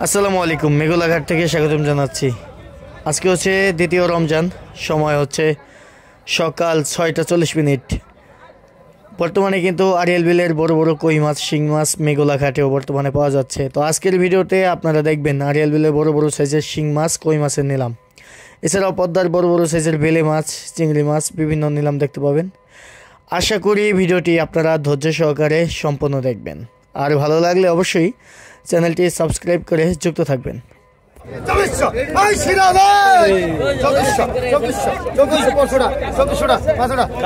আসসালামু আলাইকুম, মেঘলাঘাট থেকে স্বাগতম জানাচ্ছি। আজকে হচ্ছে দ্বিতীয় রমজান, সময় হচ্ছে সকাল 6টা 40 মিনিট। বর্তমানে কিন্তু আড়িয়াল বিলের বড় বড় কই মাছ, শিং মাছ মেঘলাঘাটেও বর্তমানে পাওয়া যাচ্ছে। তো আজকের ভিডিওতে আপনারা দেখবেন আড়িয়াল বিলের বড় বড় সাইজের শিং মাছ, কই মাছের নিলাম। এছাড়াও পদ্মার বড় বড় সাইজের বেলে মাছ, চিংড়ি মাছ বিভিন্ন নিলাম দেখতে পাবেন। আশা করি ভিডিওটি আপনারা ধৈর্য সহকারে সম্পূর্ণ দেখবেন, আর ভালো লাগলে অবশ্যই চ্যানেলটি সাবস্ক্রাইব করে যুক্ত থাকবেন।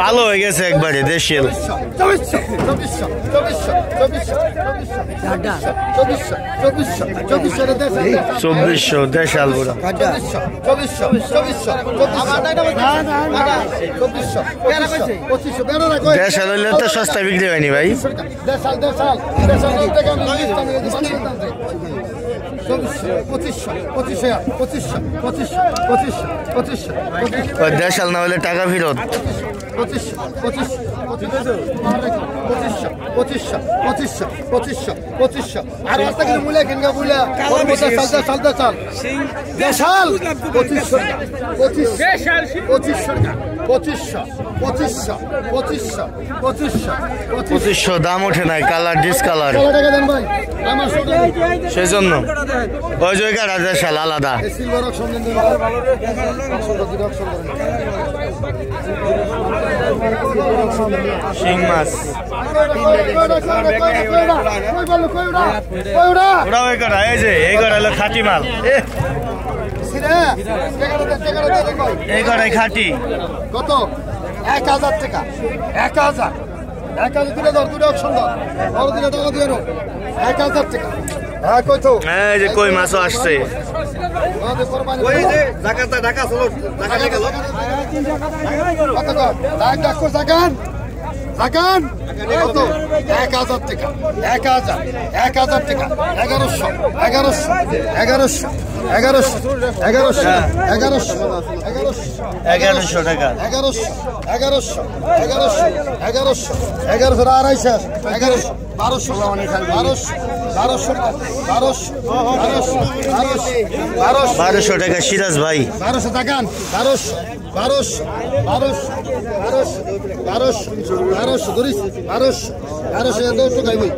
কালো হয়ে গেছে একবারে দেশিয়াল। 2400 দেশাল বুড়া। দেশাল হইলে তো সস্তা বিক্রি হয়নি ভাই। দেশাল না হলে টাকা ফেরত। 2500 দাম ওঠে নাই, কালার ডিসকালার সেজন্য ওই জায়গাটা দেশাল আলাদা। শিং মাছ এই যে এই কটা হলো খাঁটি মাল, এই কটাই খাঁটি। কত? 1000 টাকা। 1000 দিলে ধর, দুটো সুন্দর বড় দিলে টাকা দিয়ে 1000 টাকা। হ্যাঁ কইতো এই যে কই মাছও আসছে। জাগান কত? 1000 টাকা। 1000 টাকা। 1100 টাকা। 1100 টাকা। 1200 টাকা সিরাজ ভাই। 1200 টাকা। 1200 ধরিস। 1200 টাকা ভাই।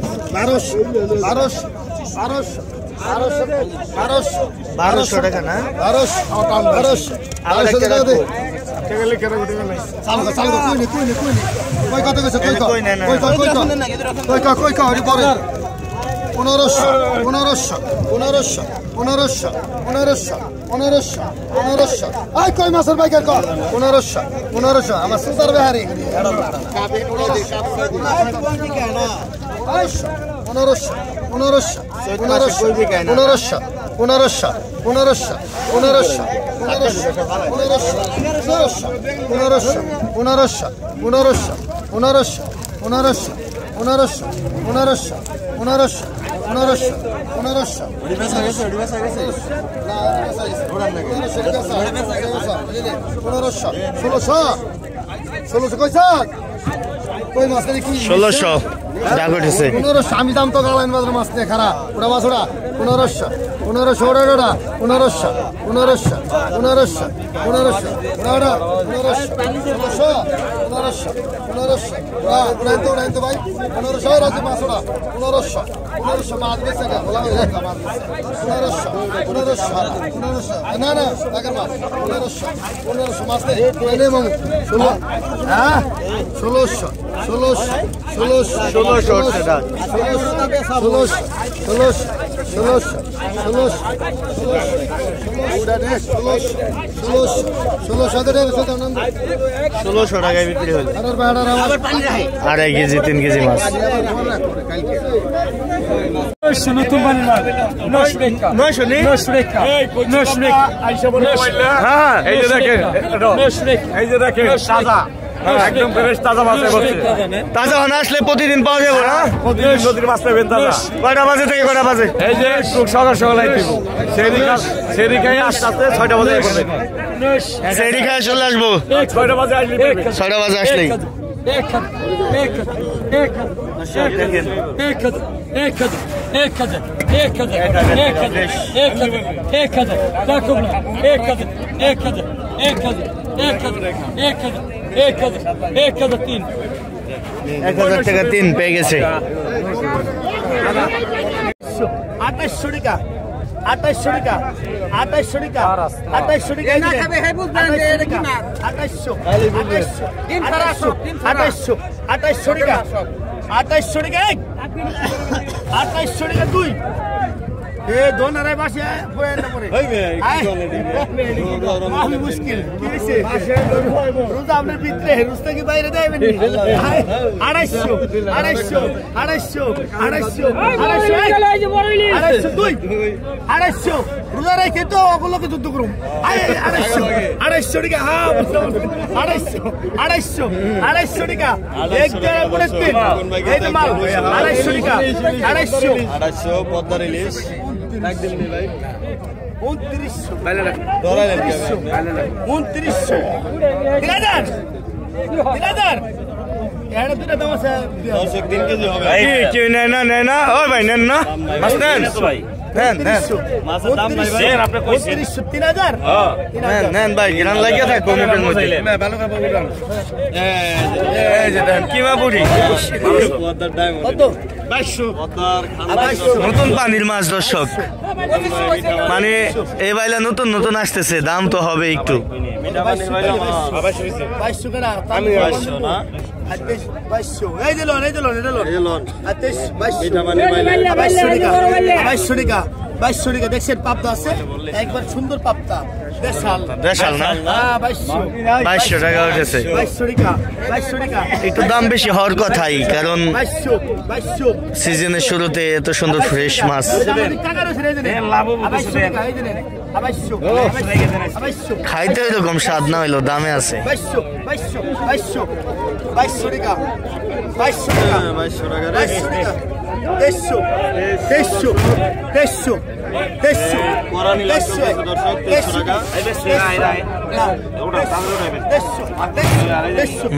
1200 টাকা না? 1200 টাকা দে। কই কত গেছে? কই 1500 আই কই মাছের বাইকের কর। 1500 আমার সুতার বেহারি 1600 দাগ উঠেছে। 1500 আমি দাম তো গালাইন বাজার মাছ নিয়ে খারাপ ওটা মাছ ওটা 1500 ওটা 1500 ভাই 1500 রাজি মাছ ওটা 1500 মাছ বেচে গা বলা 1500 না টাকার মাছ 1500 মাছ নেই মামু 16 হ্যাঁ 1600 টাকায় বিক্রি হল। 2.5 কেজি 3 কেজি মাছ। একদম ফ্রেশ তাজা মাছ বলছে। তাজা না আসলে প্রতিদিন পাওয়া যাবে না? প্রতিদিন নদীর মাছ পাবেন তাজা। কয়টা বাজে থেকে কয়টা বাজে? এই যে সকাল সকাল আইতেব সেরি খাই আস্তে আস্তে 6টা বাজে সেরি খাই চলে আসবো। 6টা বাজে আসলে 6টা বাজে আসলেই টাকা 3 পেয়ে গেছে। 2800 টাকা 2800 টাকা 2800 টাকা 2800 টাকা 2800 টাকা 2800 টাকা দুই এ দোন আড়াই মাসে বয়ান না পড়ে আমি মুশকিল কি হইছে রোজা আপনার ভিতরে রোজটা কি বাইরে দেবেন 250 দুই 250 রোজা রেখে তো ওগুলোকে যুদ্ধ করুন 250 টাকা হ্যাঁ 250 টাকা এক দেড় পড়ে তিন এই তো মাল 250 টাকা 250 পদ্মার ইলিশ নতুন পানির মাছ দর্শক, মানে এই বাইলা নতুন নতুন আসতেছে, দাম তো হবে একটু। 2200 টাকা দেখছেন পাবদা আছে একবার সুন্দর পাবদা দেশাল না 2200 টাকা উঠেছে। 2200 টাকা একটু দাম বেশি হওয়ার কথাই, কারণ 2200 সিজনের শুরুতে এত সুন্দর ফ্রেশ মাছ খাইতে এরকম স্বাদ না হইলো দামে আছে। 2200 টাকা 150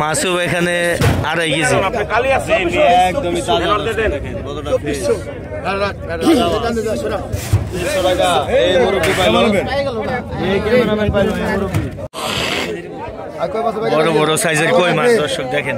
মাছও এখানে 2.5 কেজি। বড় বড় সাইজের কই মাছ দর্শক দেখেন।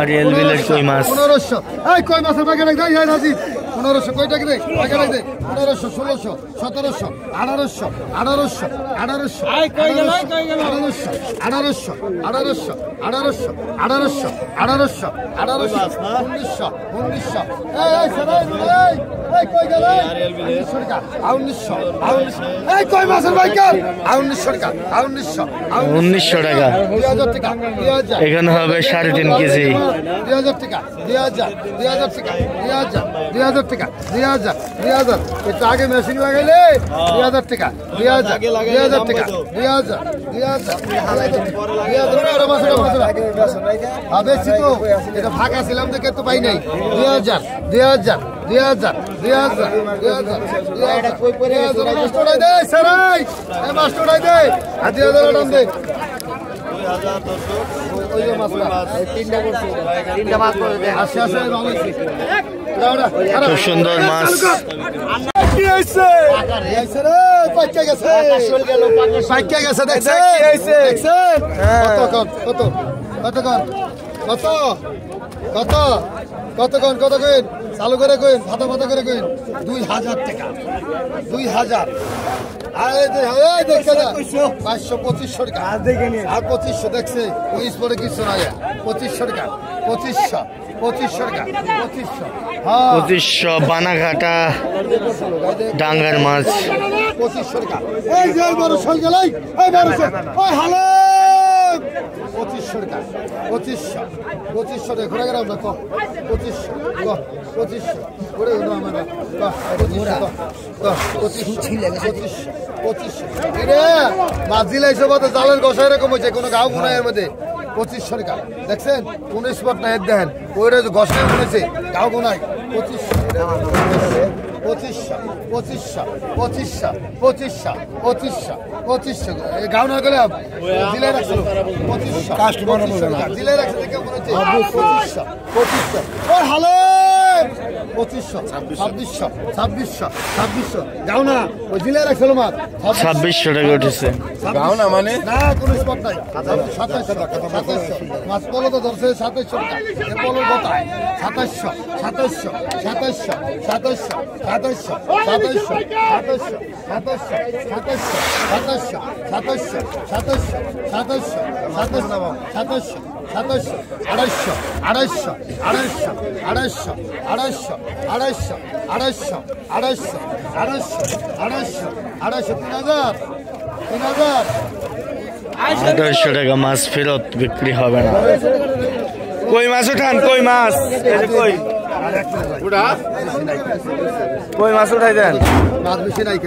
আরিয়াল বিলের কই মাছ 1500 কই মাছের বাকি রাখ 1500 কয়টা কি 1500 1600 1700 1800 1800 1800 1800 1800 1800 1800 1900 কই গেল 1900 টাকা 1900 কই মাছের বাকি 1900 টাকা 1900 টাকা 2000 টাকা 2000 এখানে হবে 3.5 কেজি। 2000 টাকা 2000 টাকা 2000 টাকা 2000 এটা আগে মেশিন লাগাইলে 2000 টাকা 2000 টাকা 2000 বেশি তো এটা ফাঁকা ছিলাম দেখে তো পাই নাই 2000 মাস্টার দে সারাই মাস্টার দে আর 2000 টাকা দে খুব সুন্দর মাছ। কত কইন চালু করে কইন ফাতা ফাতা করে কইন 2000 টাকা 2000 দেখছে 500 টাকা আর 2500 দেখছে 19 পরে কিছু না 2500 টাকা 2500 টাকা 2500 বানাঘাটা ডাঙ্গার মাছ 2500 টাকা এই যে বড় শোল গেলাই এই বড় শোল ওই হালে 2500 টাকা 2500 টাকা ঘোরা গেলাম না 2500 করে হলো আমার 2500 মাছ দিলে এসব জালের গোসা এরকম হয়েছে কোনো গাও মনে এর মধ্যে 2500 টাকা দেখছেন কোন স্পট না এক দেখেন ওইটা ঘষে উঠেছে গাও গোনাই 2500 গাও না গেলে দিলে রাখছো 2500 দিলে রাখছো দেখে মনে হচ্ছে 2500 ও হ্যালো 2600 গাও না ওই দিলে রাখছো মাছ 2600 টাকা উঠেছে গাও না মানে না কোনো স্পট নাই 2700 মাছ পলো তো ধরছে 2700 টাকা এ পলো কোথায় 2800 টাকা মাছ ফেরত বিক্রি হবে না কই মাছ উঠান কই মাছ কই মাছ উঠাই দেন মাছ বেশি নাই